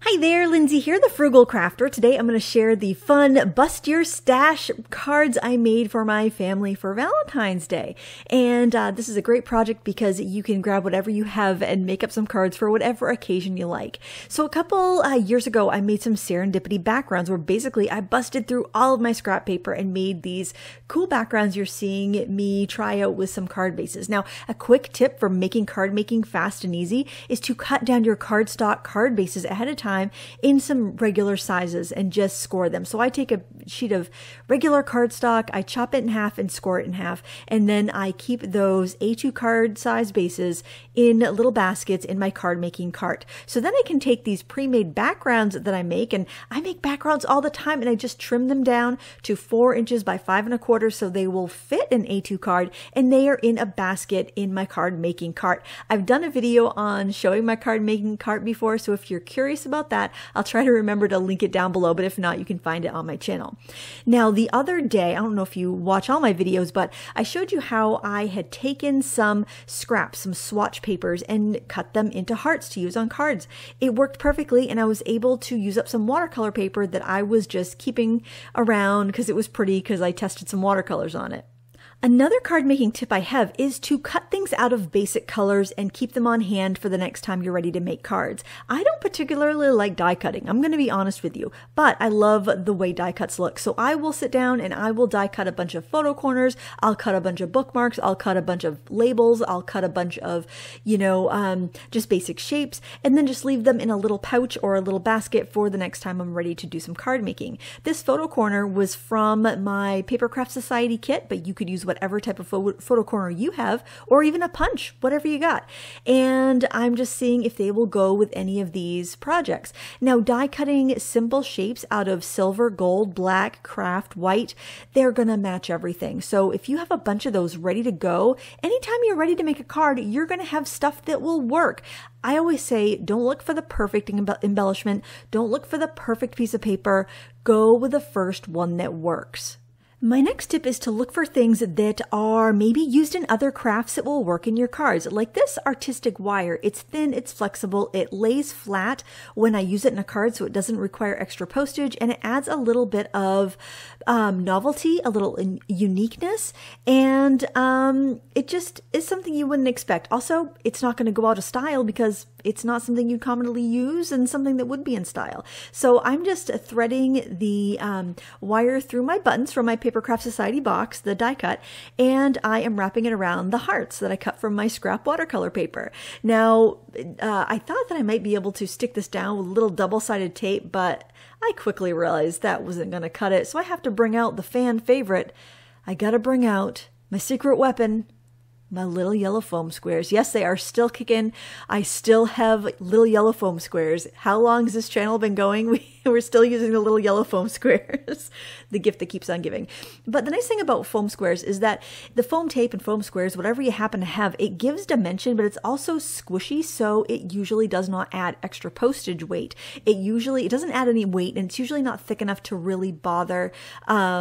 Hi there, Lindsay here, the Frugal Crafter. Today I'm going to share the fun Bust Your Stash cards I made for my family for Valentine's Day. And this is a great project because you can grab whatever you have and make up some cards for whatever occasion you like. So a couple years ago, I made some serendipity backgrounds where basically I busted through all of my scrap paper and made these cool backgrounds you're seeing me try out with some card bases. Now, a quick tip for making card making fast and easy is to cut down your cardstock card bases ahead of time in some regular sizes and just score them. So I take a sheet of regular cardstock, I chop it in half and score it in half, and then I keep those A2 card size bases in little baskets in my card making cart. So then I can take these pre-made backgrounds that I make, and I make backgrounds all the time, and I just trim them down to 4 inches by 5 1/4 so they will fit an A2 card, and they are in a basket in my card making cart. I've done a video on showing my card making cart before, so if you're curious about that, I'll try to remember to link it down below, but if not, you can find it on my channel. Now, the other day, I don't know if you watch all my videos, but I showed you how I had taken some scraps, some swatch papers, and cut them into hearts to use on cards. It worked perfectly, and I was able to use up some watercolor paper that I was just keeping around because it was pretty because I tested some watercolors on it. Another card making tip I have is to cut things out of basic colors and keep them on hand for the next time you're ready to make cards. I don't particularly like die cutting, I'm going to be honest with you, but I love the way die cuts look. So I will sit down and I will die cut a bunch of photo corners, I'll cut a bunch of bookmarks, I'll cut a bunch of labels, I'll cut a bunch of, just basic shapes, and then just leave them in a little pouch or a little basket for the next time I'm ready to do some card making. This photo corner was from my Papercraft Society kit, but you could use whatever type of photo corner you have, or even a punch, whatever you got. And I'm just seeing if they will go with any of these projects. Now, die cutting simple shapes out of silver, gold, black, craft, white, they're gonna match everything. So if you have a bunch of those ready to go, anytime you're ready to make a card, you're gonna have stuff that will work. I always say, don't look for the perfect embellishment, don't look for the perfect piece of paper, go with the first one that works. My next tip is to look for things that are maybe used in other crafts that will work in your cards. Like this artistic wire. It's thin, it's flexible, it lays flat when I use it in a card so it doesn't require extra postage, and it adds a little bit of novelty, a little uniqueness, and it just is something you wouldn't expect. Also, it's not going to go out of style because it's not something you commonly use and something that would be in style. So I'm just threading the wire through my buttons from my Papercraft Society box, the die cut, and I am wrapping it around the hearts that I cut from my scrap watercolor paper. Now, I thought that I might be able to stick this down with a little double-sided tape, but I quickly realized that wasn't going to cut it, so I have to bring out the fan favorite. I gotta bring out my secret weapon, my little yellow foam squares. Yes, they are still kicking. I still have little yellow foam squares. How long has this channel been going? We're still using the little yellow foam squares, the gift that keeps on giving. But the nice thing about foam squares is that the foam tape and foam squares, whatever you happen to have, it gives dimension, but it's also squishy, so it usually does not add extra postage weight. It doesn't add any weight, and it's usually not thick enough to really bother, have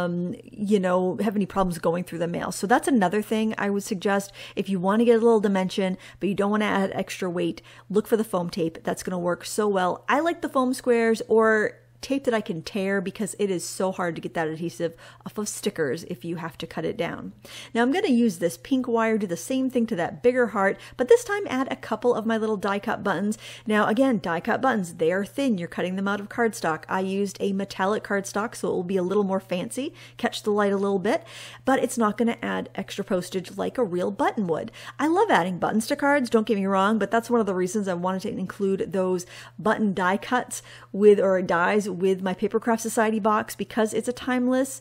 any problems going through the mail. So that's another thing I would suggest. If you want to get a little dimension, but you don't want to add extra weight, look for the foam tape. That's going to work so well. I like the foam squares or tape that I can tear because it is so hard to get that adhesive off of stickers if you have to cut it down. Now I'm going to use this pink wire, do the same thing to that bigger heart, but this time add a couple of my little die cut buttons. Now again, die cut buttons, they are thin. You're cutting them out of cardstock. I used a metallic cardstock, so it will be a little more fancy, catch the light a little bit, but it's not going to add extra postage like a real button would. I love adding buttons to cards, don't get me wrong, but that's one of the reasons I wanted to include those button die cuts or dies with my Papercraft Society box because it's a timeless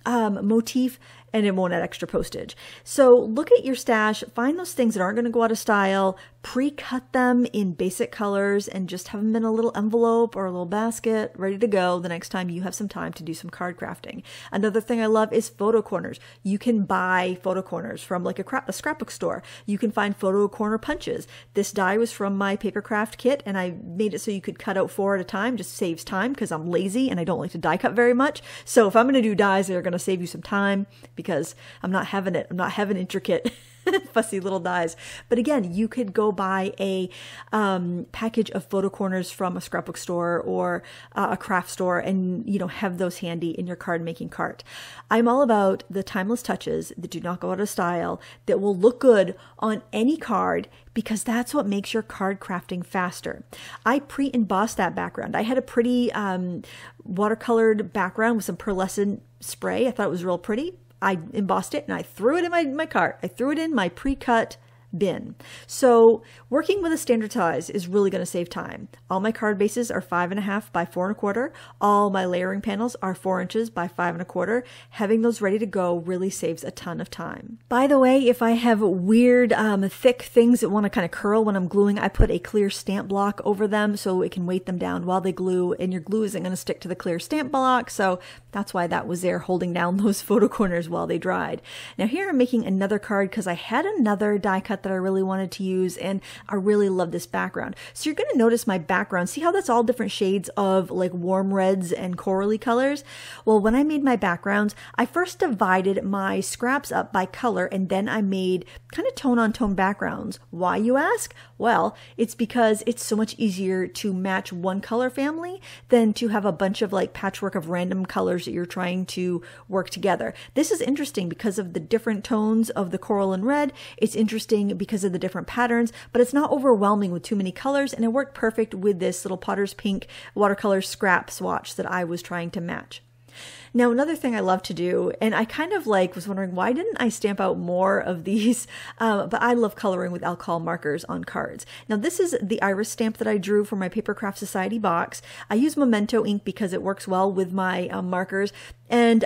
motif and it won't add extra postage. So look at your stash, find those things that aren't going to go out of style, pre-cut them in basic colors, and just have them in a little envelope or a little basket ready to go the next time you have some time to do some card crafting. Another thing I love is photo corners. You can buy photo corners from like a scrapbook store. You can find photo corner punches. This die was from my Papercraft kit, and I made it so you could cut out 4 at a time. Just saves time because I'm lazy and I don't like to die cut very much. So if I'm going to do dies that are going to save you some time, because I'm not having it. I'm not having intricate fussy little dies. But again, you could go buy a package of photo corners from a scrapbook store or a craft store and, you know, have those handy in your card making cart. I'm all about the timeless touches that do not go out of style, that will look good on any card, because that's what makes your card crafting faster. I pre-embossed that background. I had a pretty watercolored background with some pearlescent spray. I thought it was real pretty. I embossed it and I threw it in my cart. I threw it in my pre-cut bin. So working with a standard size is really going to save time. All my card bases are 5.5 by 4.25. All my layering panels are 4 inches by 5.25. Having those ready to go really saves a ton of time. By the way, if I have weird thick things that want to kind of curl when I'm gluing, I put a clear stamp block over them so it can weight them down while they glue, and your glue isn't going to stick to the clear stamp block. So that's why that was there, holding down those photo corners while they dried. Now here I'm making another card because I had another die cut that I really wanted to use, and I really love this background. So you're going to notice my background. See how that's all different shades of like warm reds and corally colors? Well, when I made my backgrounds, I first divided my scraps up by color, and then I made kind of tone on tone backgrounds. Why, you ask? Well, it's because it's so much easier to match one color family than to have a bunch of like patchwork of random colors that you're trying to work together. This is interesting because of the different tones of the coral and red. It's interesting because of the different patterns, but it's not overwhelming with too many colors, and it worked perfect with this little Potter's Pink watercolor scrap swatch that I was trying to match. Now, another thing I love to do, and I kind of like was wondering why didn't I stamp out more of these, but I love coloring with alcohol markers on cards. Now, this is the iris stamp that I drew for my Paper Craft Society box. I use Memento ink because it works well with my markers. And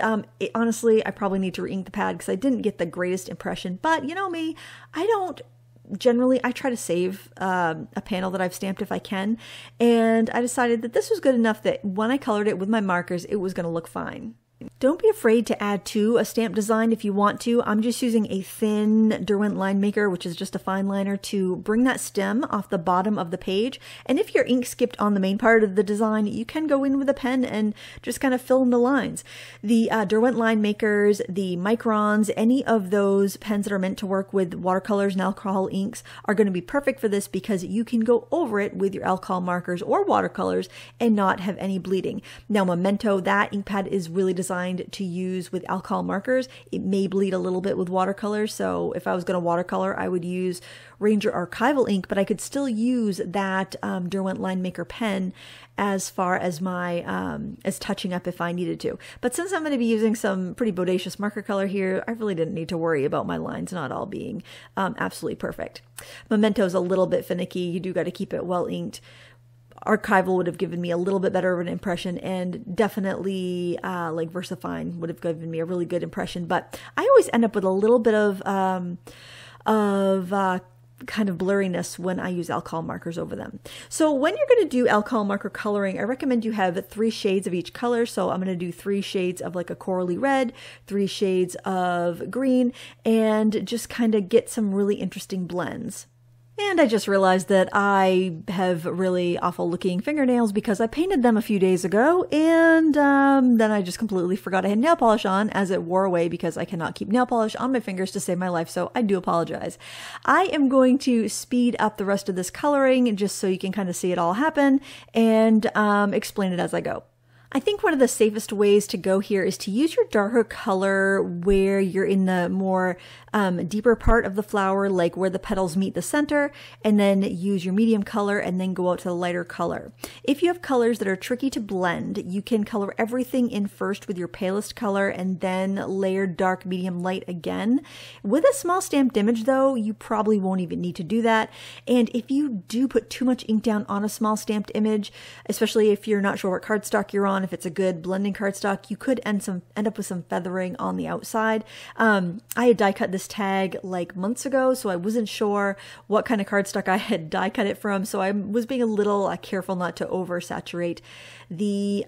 honestly, I probably need to re-ink the pad because I didn't get the greatest impression. But you know me, I try to save a panel that I've stamped if I can. And I decided that this was good enough that when I colored it with my markers, it was going to look fine. Don't be afraid to add to a stamp design if you want to. I'm just using a thin Derwent line maker, which is just a fine liner, to bring that stem off the bottom of the page. And if your ink skipped on the main part of the design, you can go in with a pen and just kind of fill in the lines. The Derwent line makers, the Microns, any of those pens that are meant to work with watercolors and alcohol inks are going to be perfect for this because you can go over it with your alcohol markers or watercolors and not have any bleeding. Now, Memento, that ink pad is really designed to use with alcohol markers. It may bleed a little bit with watercolors, so if I was going to watercolor, I would use Ranger Archival ink, but I could still use that Derwent line maker pen as far as my as touching up if I needed to. But since I'm going to be using some pretty bodacious marker color here, I really didn't need to worry about my lines not all being absolutely perfect. Memento's a little bit finicky. You do got to keep it well inked. Archival would have given me a little bit better of an impression, and definitely like VersaFine would have given me a really good impression. But I always end up with a little bit of kind of blurriness when I use alcohol markers over them. So when you're going to do alcohol marker coloring, I recommend you have 3 shades of each color. So I'm going to do 3 shades of like a corally red, 3 shades of green, and just kind of get some really interesting blends. And I just realized that I have really awful looking fingernails because I painted them a few days ago, and then I just completely forgot I had nail polish on as it wore away because I cannot keep nail polish on my fingers to save my life, so I do apologize. I am going to speed up the rest of this coloring just so you can kind of see it all happen and explain it as I go. I think one of the safest ways to go here is to use your darker color where you're in the more deeper part of the flower, like where the petals meet the center, and then use your medium color and then go out to the lighter color. If you have colors that are tricky to blend, you can color everything in first with your palest color and then layer dark, medium, light again. With a small stamped image though, you probably won't even need to do that. And if you do put too much ink down on a small stamped image, especially if you're not sure what cardstock you're on, if it's a good blending cardstock, you could end up with some feathering on the outside. I had die cut this tag like months ago, so I wasn't sure what kind of cardstock I had die cut it from, so I was being a little careful not to oversaturate the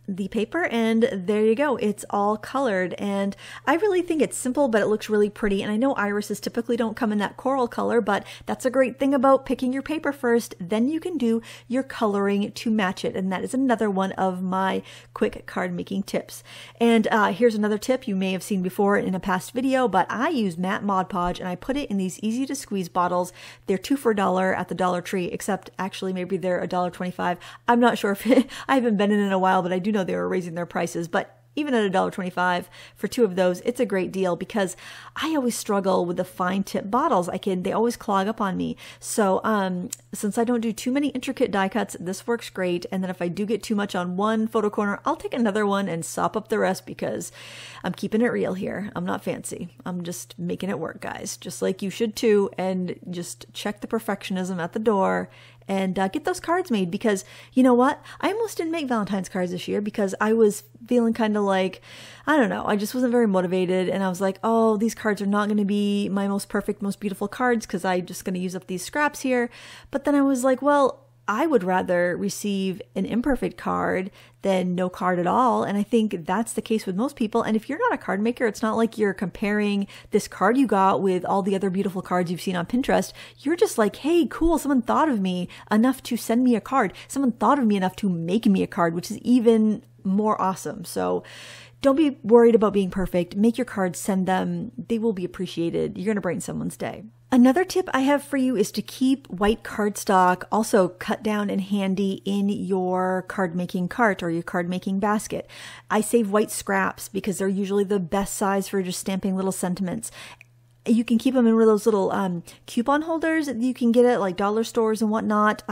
the paper, and there you go. It's all colored, and I really think it's simple, but it looks really pretty. And I know irises typically don't come in that coral color, but that's a great thing about picking your paper first. Then you can do your coloring to match it, and that is another one of my quick card making tips. And here's another tip you may have seen before in a past video, but I use matte Mod Podge, and I put it in these easy to squeeze bottles. They're 2 for $1 at the Dollar Tree, except actually maybe they're $1.25. I'm not sure if I haven't been in a while, but I do know they were raising their prices. But even at $1.25 for 2 of those, it's a great deal, because I always struggle with the fine tip bottles. They always clog up on me. So since I don't do too many intricate die cuts, this works great. And then if I do get too much on one photo corner, I'll take another one and sop up the rest, because I'm keeping it real here. I'm not fancy. I'm just making it work, guys, just like you should too. And just check the perfectionism at the door and get those cards made, because you know what? I almost didn't make Valentine's cards this year because I was feeling kind of like, I don't know, I just wasn't very motivated, and I was like, oh, these cards are not going to be my most perfect, most beautiful cards because I'm just going to use up these scraps here. But then I was like, well, I would rather receive an imperfect card than no card at all. And I think that's the case with most people. And if you're not a card maker, it's not like you're comparing this card you got with all the other beautiful cards you've seen on Pinterest. You're just like, hey, cool, someone thought of me enough to send me a card. Someone thought of me enough to make me a card, which is even more awesome. So don't be worried about being perfect. Make your cards, send them. They will be appreciated. You're going to brighten someone's day. Another tip I have for you is to keep white cardstock also cut down and handy in your card making cart or your card making basket. I save white scraps because they're usually the best size for just stamping little sentiments. You can keep them in one of those little coupon holders that you can get at like dollar stores and whatnot.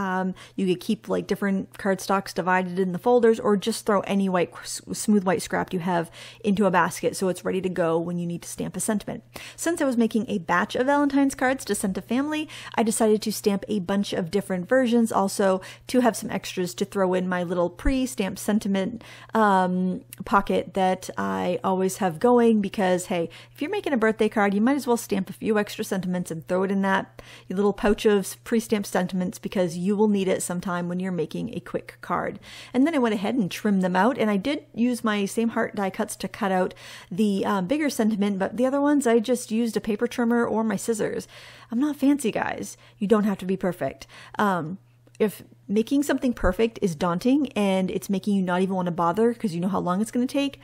You could keep like different cardstocks divided in the folders, or just throw any white, smooth white scrap you have into a basket so it's ready to go when you need to stamp a sentiment. Since I was making a batch of Valentine's cards to send to family, I decided to stamp a bunch of different versions also to have some extras to throw in my little pre-stamped sentiment pocket that I always have going, because hey, if you're making a birthday card, you might as well stamp a few extra sentiments and throw it in that little pouch of pre-stamped sentiments, because you will need it sometime when you're making a quick card. And then I went ahead and trimmed them out, and I did use my same heart die cuts to cut out the bigger sentiment, but the other ones I just used a paper trimmer or my scissors. I'm not fancy, guys. You don't have to be perfect. If making something perfect is daunting and it's making you not even want to bother because you know how long it's going to take,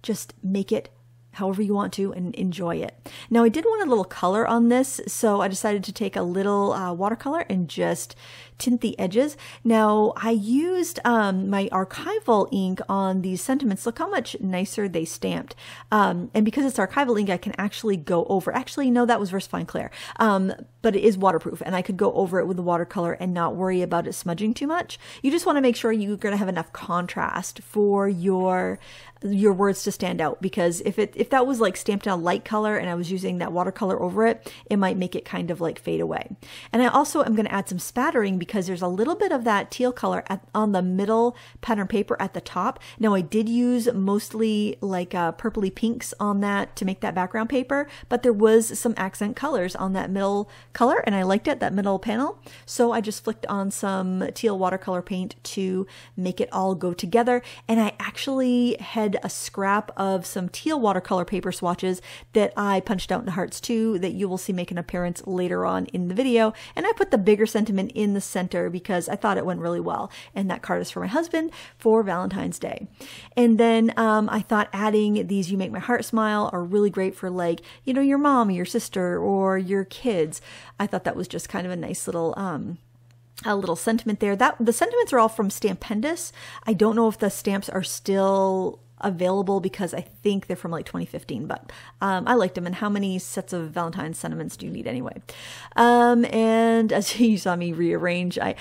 just make it however you want to and enjoy it. Now, I did want a little color on this, so I decided to take a little watercolor and just tint the edges. Now, I used my archival ink on these sentiments. Look how much nicer they stamped. And because it's archival ink, I can actually go over. Actually, no, that was VersaFine Clair. But it is waterproof, and I could go over it with the watercolor and not worry about it smudging too much. You just want to make sure you're going to have enough contrast for your words to stand out, because if that was like stamped in a light color and I was using that watercolor over it, it might make it kind of like fade away. And I also am going to add some spattering because there's a little bit of that teal color on the middle pattern paper at the top. Now, I did use mostly like purpley pinks on that to make that background paper, but there was some accent colors on that middle color, and I liked it, that middle panel. So I just flicked on some teal watercolor paint to make it all go together. And I actually had a scrap of some teal watercolor paper swatches that I punched out into hearts too, that you will see make an appearance later on in the video. And I put the bigger sentiment in the center because I thought it went really well. And that card is for my husband for Valentine's Day. And then I thought adding these You Make My Heart Smile are really great for, like, you know, your mom or your sister or your kids. I thought that was just kind of a nice little a little sentiment there. The sentiments are all from Stampendous. I don't know if the stamps are still available because I think they're from like 2015, but I liked them. And how many sets of Valentine's sentiments do you need anyway? And as you saw me rearrange, I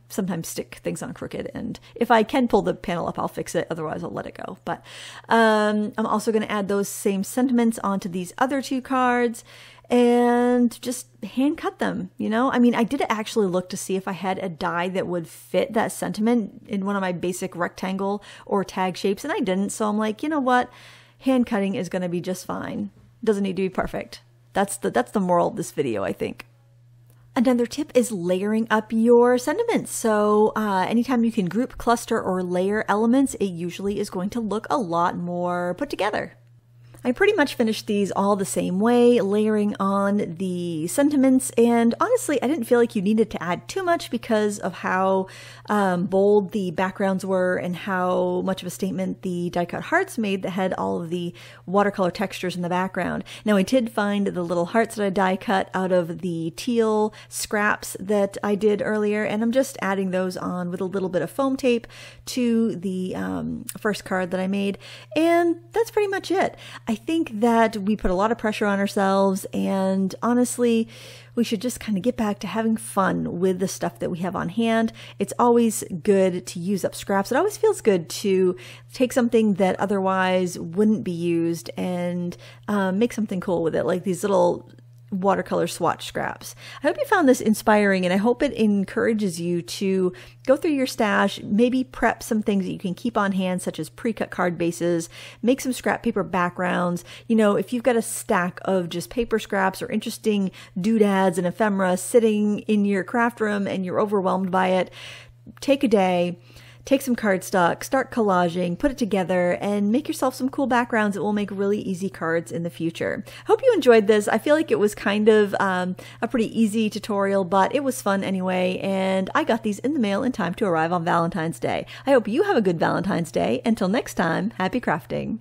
sometimes stick things on crooked, and if I can pull the panel up, I'll fix it. Otherwise, I'll let it go. But I'm also going to add those same sentiments onto these other two cards and just hand cut them, you know? I mean, I did actually look to see if I had a die that would fit that sentiment in one of my basic rectangle or tag shapes, and I didn't. So I'm like, you know what? Hand cutting is going to be just fine. Doesn't need to be perfect. That's the moral of this video, I think. Another tip is layering up your sentiments. So anytime you can group, cluster, or layer elements, it usually is going to look a lot more put together. I pretty much finished these all the same way, layering on the sentiments, and honestly, I didn't feel like you needed to add too much because of how bold the backgrounds were and how much of a statement the die-cut hearts made that had all of the watercolor textures in the background. Now, I did find the little hearts that I die-cut out of the teal scraps that I did earlier, and I'm just adding those on with a little bit of foam tape to the first card that I made, and that's pretty much it. I think that we put a lot of pressure on ourselves, and honestly, we should just kind of get back to having fun with the stuff that we have on hand. It's always good to use up scraps. It always feels good to take something that otherwise wouldn't be used and make something cool with it, like these little watercolor swatch scraps. I hope you found this inspiring, and I hope it encourages you to go through your stash, maybe prep some things that you can keep on hand, such as pre-cut card bases, make some scrap paper backgrounds. You know, if you've got a stack of just paper scraps or interesting doodads and ephemera sitting in your craft room and you're overwhelmed by it, take a day, take some cardstock, start collaging, put it together, and make yourself some cool backgrounds that will make really easy cards in the future. Hope you enjoyed this. I feel like it was kind of a pretty easy tutorial, but it was fun anyway, and I got these in the mail in time to arrive on Valentine's Day. I hope you have a good Valentine's Day. Until next time, happy crafting.